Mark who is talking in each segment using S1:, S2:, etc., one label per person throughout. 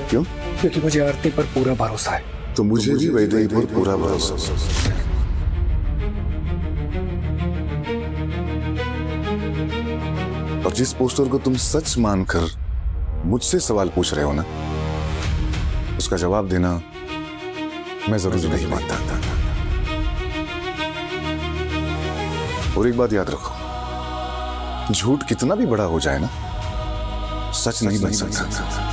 S1: क्यों?
S2: क्योंकि मुझे आरती पर पूरा भरोसा है।
S1: तो मुझे भी वैदेही पर पूरा भरोसा है। और जिस पोस्टर को तुम सच मानकर मुझसे सवाल पूछ रहे हो ना, उसका जवाब देना मैं जरूरी नहीं मानता। और एक बात याद रखो, झूठ कितना भी बड़ा हो जाए ना, सच नहीं बन सकता।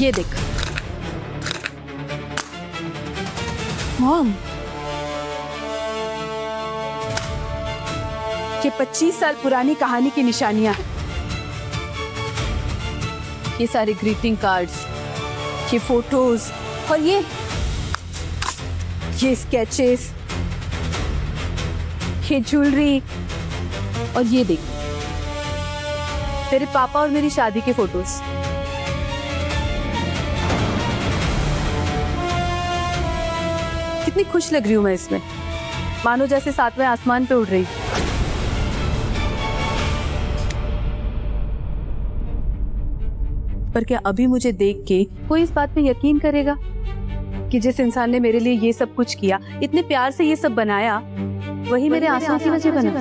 S3: ये देख मॉम, ये 25 साल पुरानी कहानी की निशानियां हैं। ये सारे ग्रीटिंग कार्ड्स, ये फोटोज और ये स्केचेस, ये ज्वेलरी और ये देख तेरे पापा और मेरी शादी के फोटोज। कितनी खुश लग रही हूं मैं इसमें, मानो जैसे सातवें आसमान पे उड़ रही। पर क्या अभी मुझे देख के कोई इस बात पे यकीन करेगा कि जिस इंसान ने मेरे लिए ये सब कुछ किया, इतने प्यार से ये सब बनाया, वही मेरे आंसुओं की वजह बना?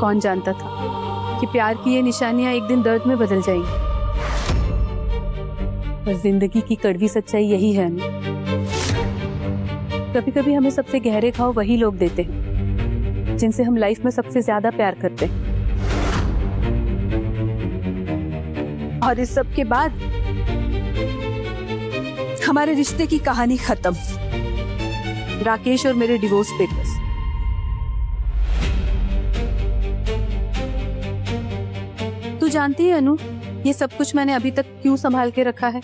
S3: कौन जानता था कि प्यार की ये निशानियां एक दिन दर्द में बदल जाएंगी। पर जिंदगी की कड़वी सच्चाई यही है ना, कभी कभी हमें सबसे गहरे घाव वही लोग देते हैं जिनसे हम लाइफ में सबसे ज्यादा प्यार करते हैं। और इस सब के बाद हमारे रिश्ते की कहानी खत्म। राकेश और मेरे डिवोर्स पेपर्स। तू जानती है अनु, ये सब कुछ मैंने अभी तक क्यों संभाल के रखा है?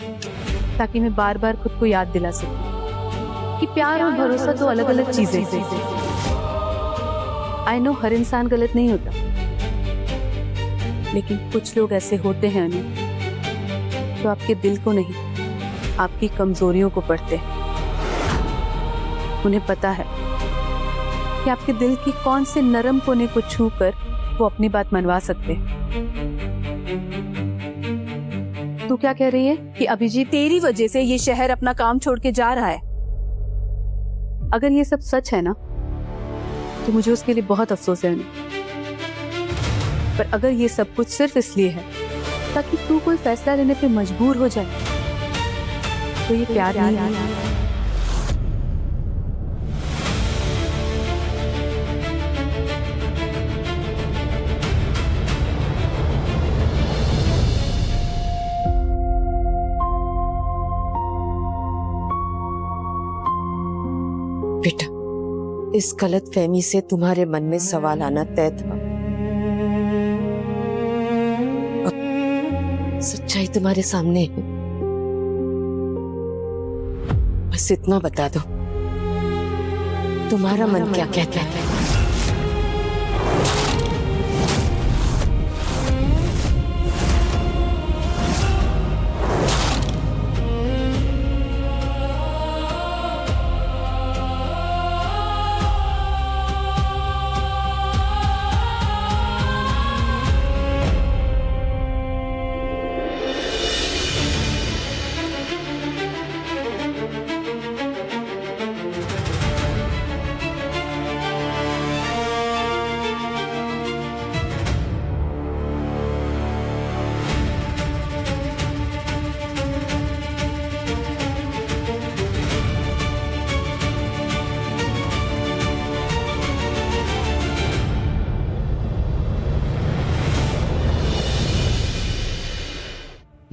S3: ताकि मैं बार बार खुद को याद दिला सकूं कि प्यार और भरोसा तो अलग अलग चीजें हैं। आई नो हर इंसान गलत नहीं होता, लेकिन कुछ लोग ऐसे होते हैं अनु, जो आपके दिल को नहीं, आपकी कमजोरियों को पढ़ते हैं। उन्हें पता है कि आपके दिल की कौन से नरम कोने को छूकर वो अपनी बात मनवा सकते हैं। तू क्या कह रही है कि अभिजीत तेरी वजह से ये शहर अपना काम छोड़ के जा रहा है? अगर ये सब सच है ना, तो मुझे उसके लिए बहुत अफसोस है। पर अगर ये सब कुछ सिर्फ इसलिए है ताकि तू कोई फैसला लेने पे मजबूर हो जाए, तो ये प्यार नहीं है।
S4: बेटा, इस गलत फहमी से तुम्हारे मन में सवाल आना तय था। अब सच्चाई तुम्हारे सामने है। बस इतना बता दो, तुम्हारा मन क्या कहता है?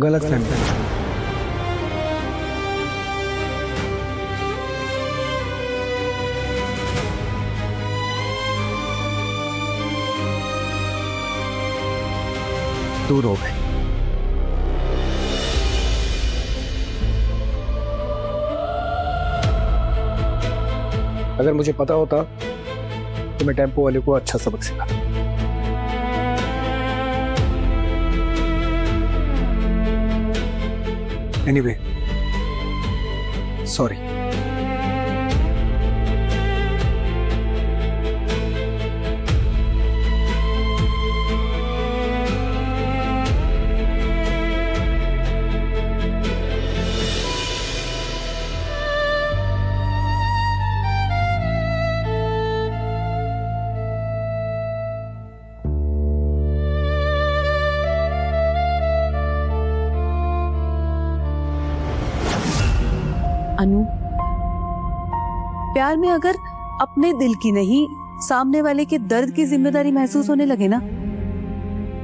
S2: गलत फहमी। दूर हो गए। अगर मुझे पता होता तो मैं टेम्पो वाले को अच्छा सबक सिखाता। Anyway, sorry.
S3: अनु, प्यार में अगर अपने दिल की नहीं सामने वाले के दर्द की जिम्मेदारी महसूस होने लगे ना,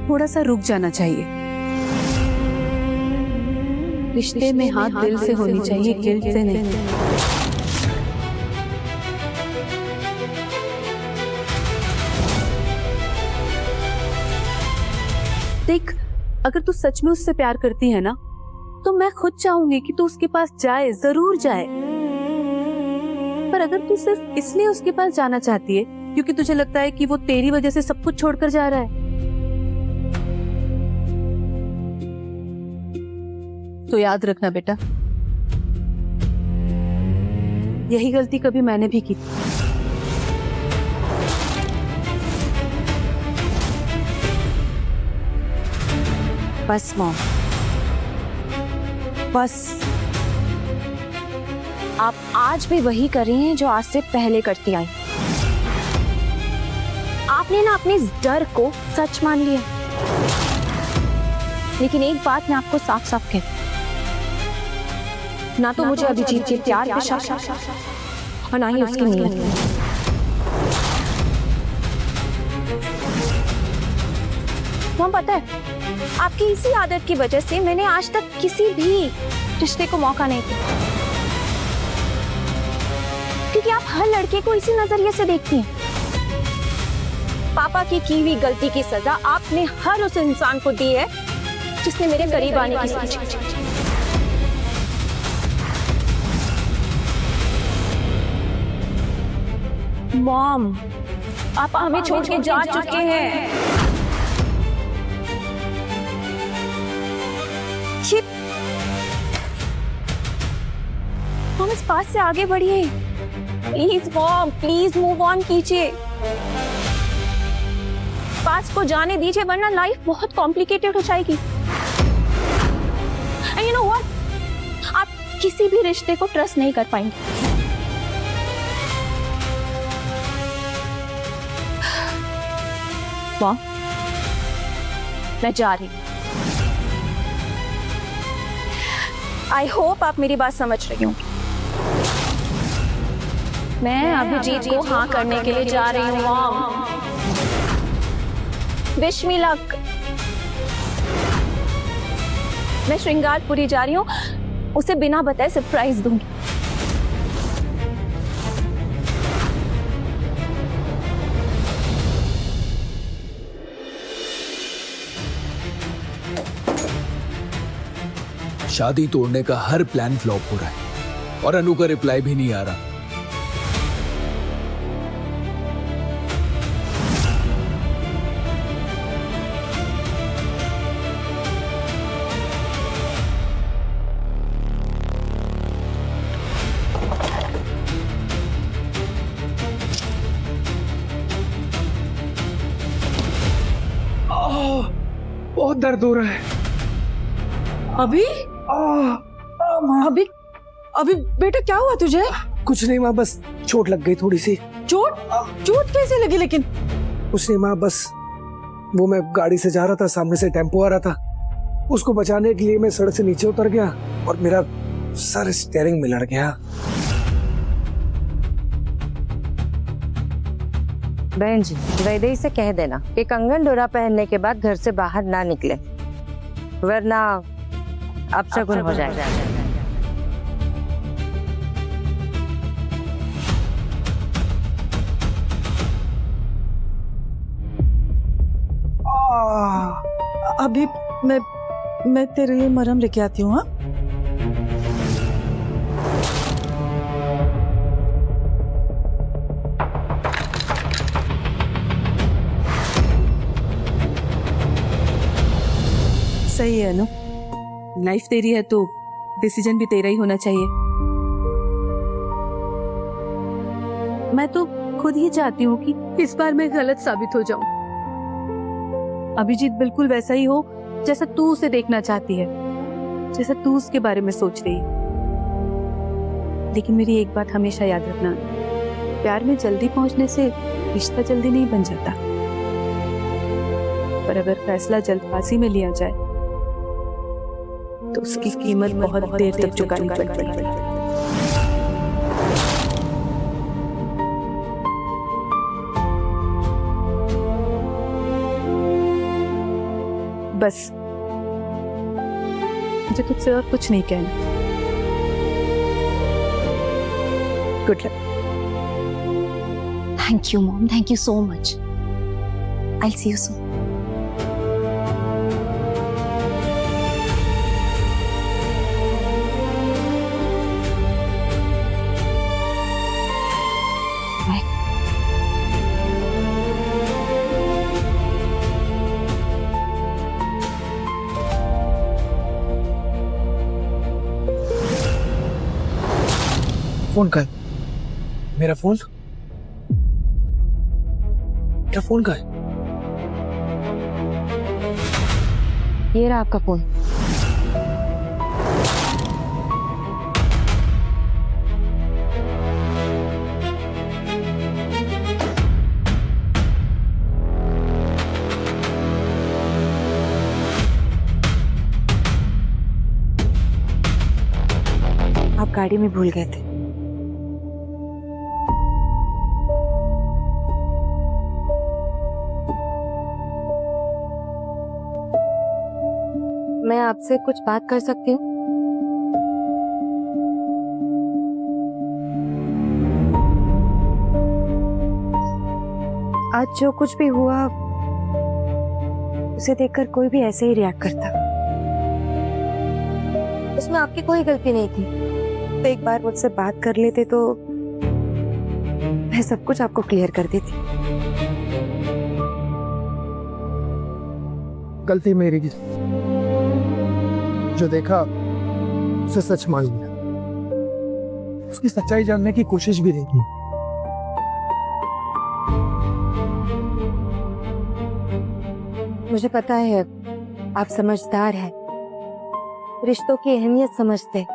S3: थोड़ा सा रुक जाना चाहिए। रिश्ते में हाथ दिल से होनी चाहिए, गिल्ट से नहीं। देख, अगर तू सच में उससे प्यार करती है ना, तो मैं खुद चाहूंगी कि तू उसके पास जाए, जरूर जाए। पर अगर तू सिर्फ इसलिए उसके पास जाना चाहती है क्योंकि तुझे लगता है कि वो तेरी वजह से सब कुछ छोड़कर जा रहा है, तो याद रखना बेटा, यही गलती कभी मैंने भी की थी।
S5: बस मॉम, बस। आप आज भी वही कर रही हैं जो आज से पहले करती आई। आपने ना अपने इस डर को सच मान लिया। लेकिन एक बात मैं आपको साफ साफ कहती, ना तो मुझे अभिजीत के प्यार पे शक और ना ही उसकी नीयत। मॉम, पता है आपकी इसी आदत की वजह से मैंने आज तक किसी भी रिश्ते को मौका नहीं दिया, क्योंकि आप हर लड़के को इसी नजरिए से देखती हैं। पापा की हुई गलती की सजा आपने हर उस इंसान को दी है जिसने मेरे करीब आने की सोची। मॉम, आप हमें छोड़ के जा चुके हैं। हम इस बात से आगे बढ़िए। Please mom, please move on कीजिए। पास को जाने दीजिए, वरना लाइफ बहुत कॉम्प्लिकेटेड हो जाएगी। एंड यू नो व्हाट, आप किसी भी रिश्ते को ट्रस्ट नहीं कर पाएंगे। मॉम, मैं जा रही हूँ। आई होप आप मेरी बात समझ रही होंगी। मैं अभिजीत को हाँ करने के लिए जा रही हूँ मॉम। Wish me luck. मैं श्रृंगारपुरी जा रही हूँ, उसे बिना बताए सरप्राइज दूंगी।
S2: शादी तोड़ने का हर प्लान फ्लॉप हो रहा है और अनु का रिप्लाई भी नहीं आ रहा। बहुत दर्द हो रहा है।
S6: अभी अभी अभी बेटा, क्या हुआ तुझे?
S2: कुछ नहीं माँ, बस चोट लग गई थोड़ी सी।
S6: चोट? चोट कैसे लगी? लेकिन
S2: कुछ नहीं माँ, बस वो मैं गाड़ी से जा रहा था, सामने से टेम्पो आ रहा था, उसको बचाने के लिए मैं सड़क से नीचे उतर गया और मेरा सर स्टीयरिंग में लड़ गया।
S4: बहन जी, वैदेही से कह देना कि कंगन डोरा पहनने के बाद घर से बाहर ना निकले, वरना अपशगुन हो जाएगा।
S6: अभी मैं तेरे लिए मरहम लेके आती हूँ। हाँ,
S3: सही है अनु, लाइफ तेरी है तो डिसीजन भी तेरा ही होना चाहिए। मैं तो खुद ही चाहती हूँ कि इस बार मैं गलत साबित हो जाऊं। अभिजीत बिल्कुल वैसा ही हो जैसा तू उसे देखना चाहती है, जैसा तू उसके बारे में सोच रही है। लेकिन मेरी एक बात हमेशा याद रखना, प्यार में जल्दी पहुंचने से रिश्ता जल्दी नहीं बन जाता, पर अगर फैसला जल्दबाजी में लिया जाए तो उसकी कीमत बहुत देर तक चुकानी पड़ती है। बस मुझे तुझसे और कुछ नहीं कहना। Good luck.
S5: Thank you mom, thank you so much. I will see you soon.
S2: Phone का है? मेरा फोन? मेरा फोन का है?
S4: ये रहा आपका फोन। आप गाड़ी में भूल गए थे। मैं आपसे कुछ बात कर सकती हूँ? आज जो कुछ भी हुआ उसे देखकर कोई भी ऐसे ही रिएक्ट करता। उसमें आपकी कोई गलती नहीं थी, तो एक बार मुझसे बात कर लेते तो मैं सब कुछ आपको क्लियर कर देती।
S2: गलती मेरी की, जो देखा उसे सच मान लिया, उसकी सच्चाई जानने की कोशिश भी नहीं की।
S4: मुझे पता है आप समझदार हैं, रिश्तों की अहमियत समझते,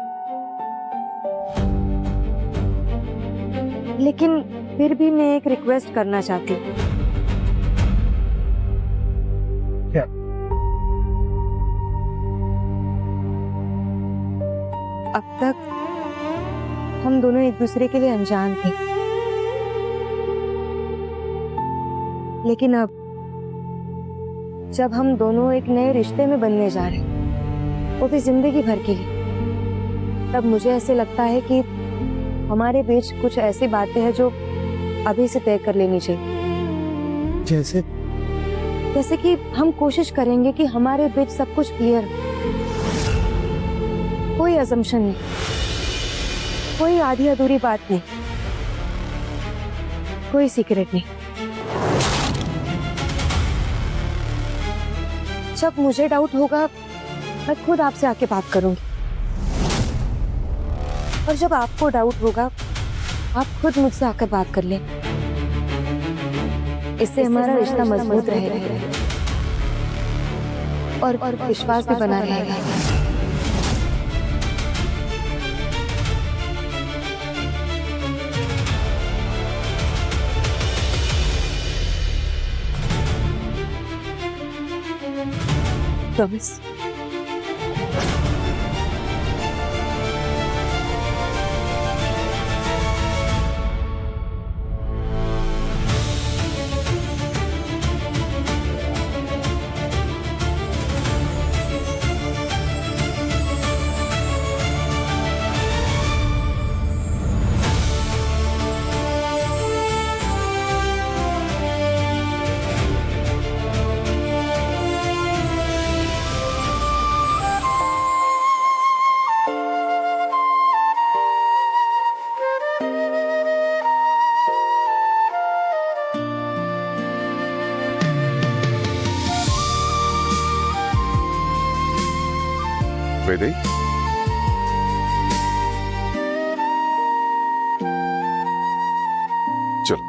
S4: लेकिन फिर भी मैं एक रिक्वेस्ट करना चाहती हूँ।
S2: क्या?
S4: अब तक हम दोनों एक दूसरे के लिए अनजान थे, लेकिन अब जब हम दोनों एक नए रिश्ते में बनने जा रहे हैं, वो भी जिंदगी भर के लिए, तब मुझे ऐसे लगता है कि हमारे बीच कुछ ऐसी बातें हैं जो अभी से तय कर लेनी चाहिए। जैसे कि हम कोशिश करेंगे कि हमारे बीच सब कुछ क्लियर हो, कोई असम्पशन नहीं, कोई आधी अधूरी बात नहीं, कोई सीक्रेट नहीं। जब मुझे डाउट होगा मैं खुद आपसे आके बात करूंगी, और जब आपको डाउट होगा आप खुद मुझसे आकर बात कर लें। इससे हमारा रिश्ता मजबूत रहेगा और विश्वास भी बना रहेगा। प्रॉमिस?
S1: गई? चलो,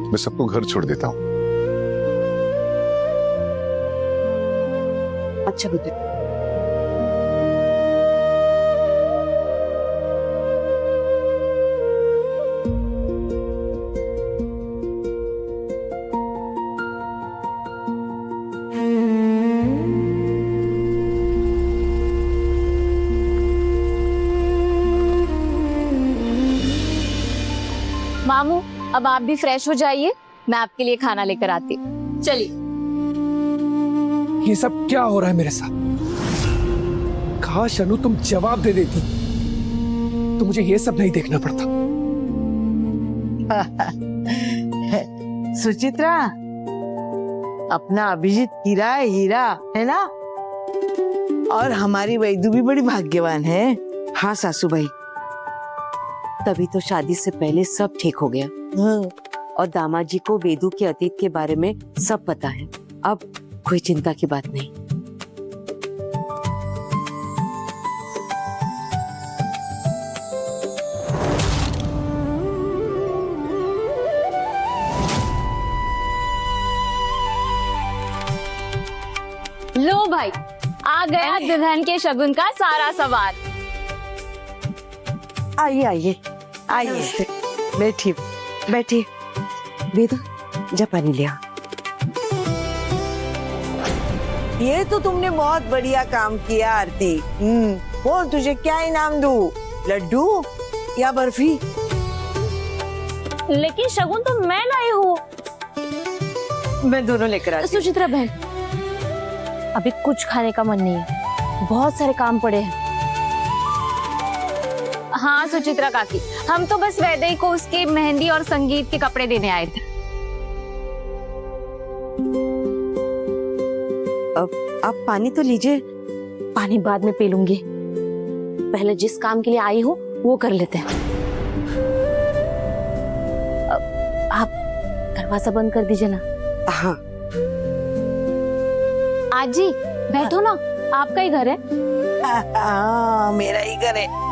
S1: मैं सबको घर छोड़ देता हूं।
S4: अच्छा बेटा।
S5: मामू, अब आप भी फ्रेश हो जाइए, मैं आपके लिए खाना लेकर आती हूँ। चलिए।
S2: ये सब क्या हो रहा है मेरे साथ? काश अनु तुम जवाब दे देती तो मुझे ये सब नहीं देखना पड़ता।
S7: सुचित्रा, अपना अभिजीत हीरा है, हीरा है ना। और हमारी वैदू भी बड़ी भाग्यवान है।
S8: हाँ सासू भाई, तभी तो शादी से पहले सब ठीक हो गया। और दामाद जी को वेदू के अतीत के बारे में सब पता है। अब कोई चिंता की बात नहीं।
S5: लो भाई, आ गया दुल्हन के शगुन का सारा सामान।
S7: आइए आइए आइए, बैठिए
S8: बैठिए। वेदू, जा पानी लिया।
S7: ये तो तुमने बहुत बढ़िया काम किया आरती। बोल, तुझे क्या इनाम दूं? लड्डू या बर्फी?
S5: लेकिन शगुन तो मैं लाई हूँ।
S7: मैं दोनों लेकर आती हूँ।
S5: सुचित्रा बहन, अभी कुछ खाने का मन नहीं है, बहुत सारे काम पड़े हैं। हाँ सुचित्रा काकी, हम तो बस वैदेही को उसके मेहंदी और संगीत के कपड़े देने आए थे।
S8: अब आप पानी तो लीजिए।
S5: पानी बाद में पी लूंगी, पहले जिस काम के लिए आई हूँ वो कर लेते हैं। आप दरवाजा बंद कर दीजिए ना।
S8: हाँ।
S5: आजी बैठो ना, आपका ही घर है।
S7: हाँ, मेरा ही घर है।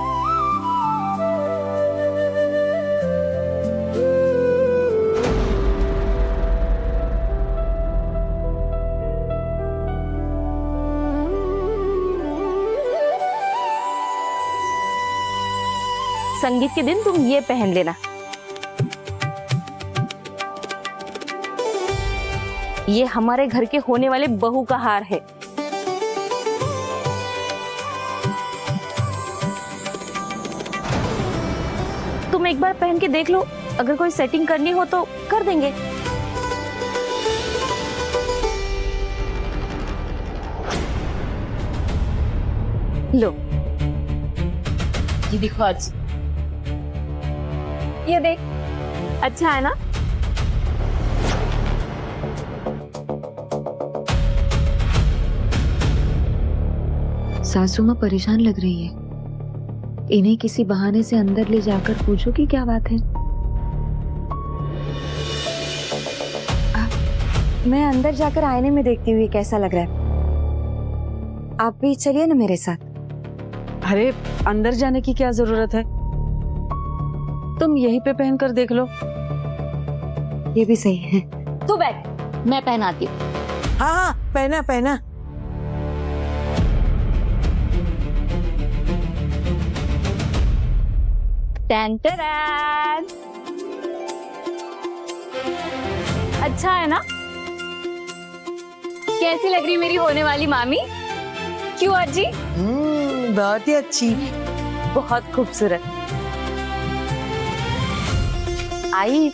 S5: संगीत के दिन तुम ये पहन लेना। ये हमारे घर के होने वाले बहू का हार है। तुम एक बार पहन के देख लो, अगर कोई सेटिंग करनी हो तो कर देंगे। लो, ये देखो आज, ये देख, अच्छा है ना?
S9: सासू माँ परेशान लग रही है। इन्हें किसी बहाने से अंदर ले जाकर पूछो कि क्या बात है।
S4: मैं अंदर जाकर आईने में देखती हुई कैसा लग रहा है। आप भी चलिए ना मेरे साथ।
S6: अरे अंदर जाने की क्या जरूरत है, तुम यहीं पे पहन कर देख लो।
S4: ये भी सही है।
S5: तू बैठ, मैं पहनाती हूँ।
S7: हाँ हाँ, पहना पहना।
S5: टैन-टैन। अच्छा है ना? कैसी लग रही मेरी होने वाली मामी? क्यों अजी?
S7: बहुत ही अच्छी।
S5: बहुत खूबसूरत। आई,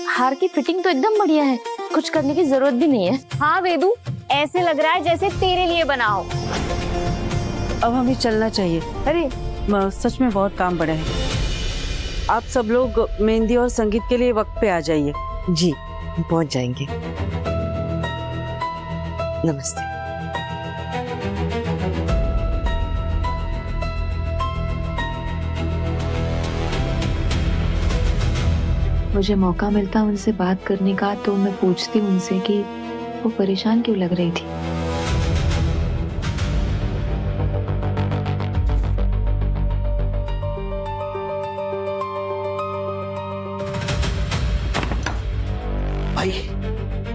S5: हार की फिटिंग तो एकदम बढ़िया है, कुछ करने की जरूरत भी नहीं है। हाँ वेदू, ऐसे लग रहा है जैसे तेरे लिए बना हो।
S6: अब हमें चलना चाहिए। अरे सच में बहुत काम पड़ा है। आप सब लोग मेहंदी और संगीत के लिए वक्त पे आ जाइए।
S8: जी, हम पहुंच जाएंगे। नमस्ते।
S9: मुझे मौका मिलता उनसे बात करने का तो मैं पूछती उनसे कि वो परेशान क्यों लग रही थी।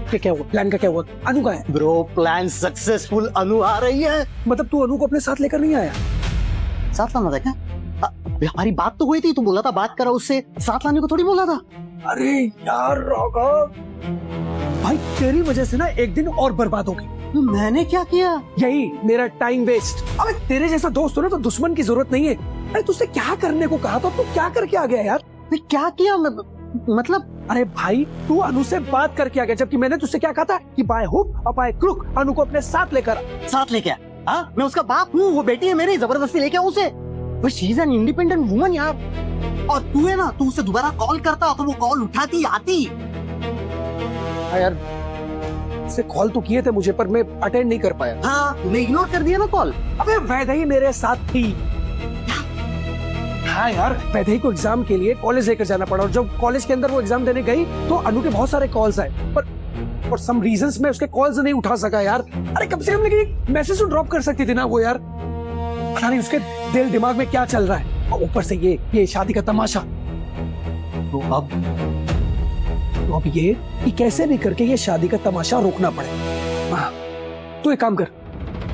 S2: क्या हुआ? प्लान का क्या हुआ? अनु का है?
S10: ब्रो प्लान सक्सेसफुल, अनु आ रही है।
S2: मतलब तू अनु को अपने साथ लेकर नहीं आया?
S10: साथ लाना था क्या? हमारी बात तो हुई थी, तू बोला था बात करा उससे, साथ लाने को थोड़ी बोला था।
S2: अरे यार राघव, भाई तेरी वजह से ना एक दिन और बर्बाद हो गई।
S10: मैंने क्या किया?
S2: यही मेरा टाइम वेस्ट। अबे तेरे जैसा दोस्त हो ना तो दुश्मन की जरूरत नहीं है। अरे तुझसे क्या करने को कहा था, तू क्या करके आ गया यार?
S10: मैं क्या किया मतलब?
S2: अरे भाई तू अनु से बात करके आ गया, जबकि मैंने तुझसे क्या कहा था कि बाय हुक और बाय क्रुक अनु को अपने साथ लेकर
S10: साथ लेके आ। हाँ, मैं उसका बाप हूँ, वो बेटी है मेरी, जबरदस्ती लेके आऊँ उसे? She is an independent woman यार। और तू है ना, तू उसे दोबारा कॉल करता तो वो कॉल उठाती आती।
S2: यार से कॉल तो किए थे मुझे, पर मैं अटेंड नहीं कर पाया।
S10: हाँ, तूने इग्नोर कर दिया ना कॉल।
S2: अबे वैदेही मेरे साथ थी। हाँ यार, वैदेही को एग्जाम के लिए कॉलेज लेकर जाना पड़ा, और जब कॉलेज के अंदर वो एग्जाम देने गई तो अनु के बहुत सारे कॉल्स आए, पर फॉर सम रीजंस मैं उसके कॉल्स नहीं उठा सका यार। अरे कम से कम लेकिन एक मैसेज तो ड्रॉप कर सकती थी ना वो यार। पता नहीं उसके दिल दिमाग में क्या चल रहा है, और ऊपर से ये शादी का तमाशा। तो अब ये कि कैसे भी करके ये शादी का तमाशा रोकना पड़े। हाँ, तू एक काम कर,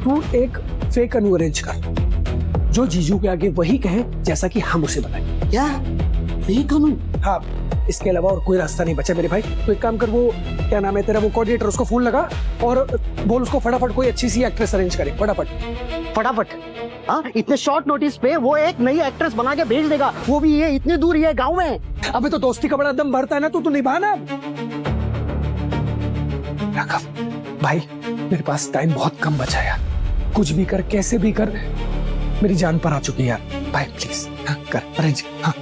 S2: तू एक फेक अनु अरेंज कर, जो जीजू के आगे वही कहे जैसा कि हम उसे बताएं।
S10: क्या फेक अनु?
S2: हाँ, इसके अलावा और कोई रास्ता नहीं बचा मेरे भाई। तो एक काम कर, वो क्या नाम है तेरा, वो कोऑर्डिनेटर, उसको फोन लगा और बोल उसको फटाफट कोई अच्छी सी एक्ट्रेस अरेंज करे, फटाफट।
S10: हाँ, इतने शॉर्ट नोटिस पे वो एक नई एक्ट्रेस बना के भेज देगा, वो भी ये इतनी दूर, ये गांव में।
S2: अबे तो दोस्ती का बड़ा दम भरता है ना, तू निभाना। राघव भाई, मेरे पास टाइम बहुत कम बचा है यार, कुछ भी कर, कैसे भी कर, मेरी जान पर आ चुकी है यार। भाई प्लीज, हाँ कर अरेंज। हाँ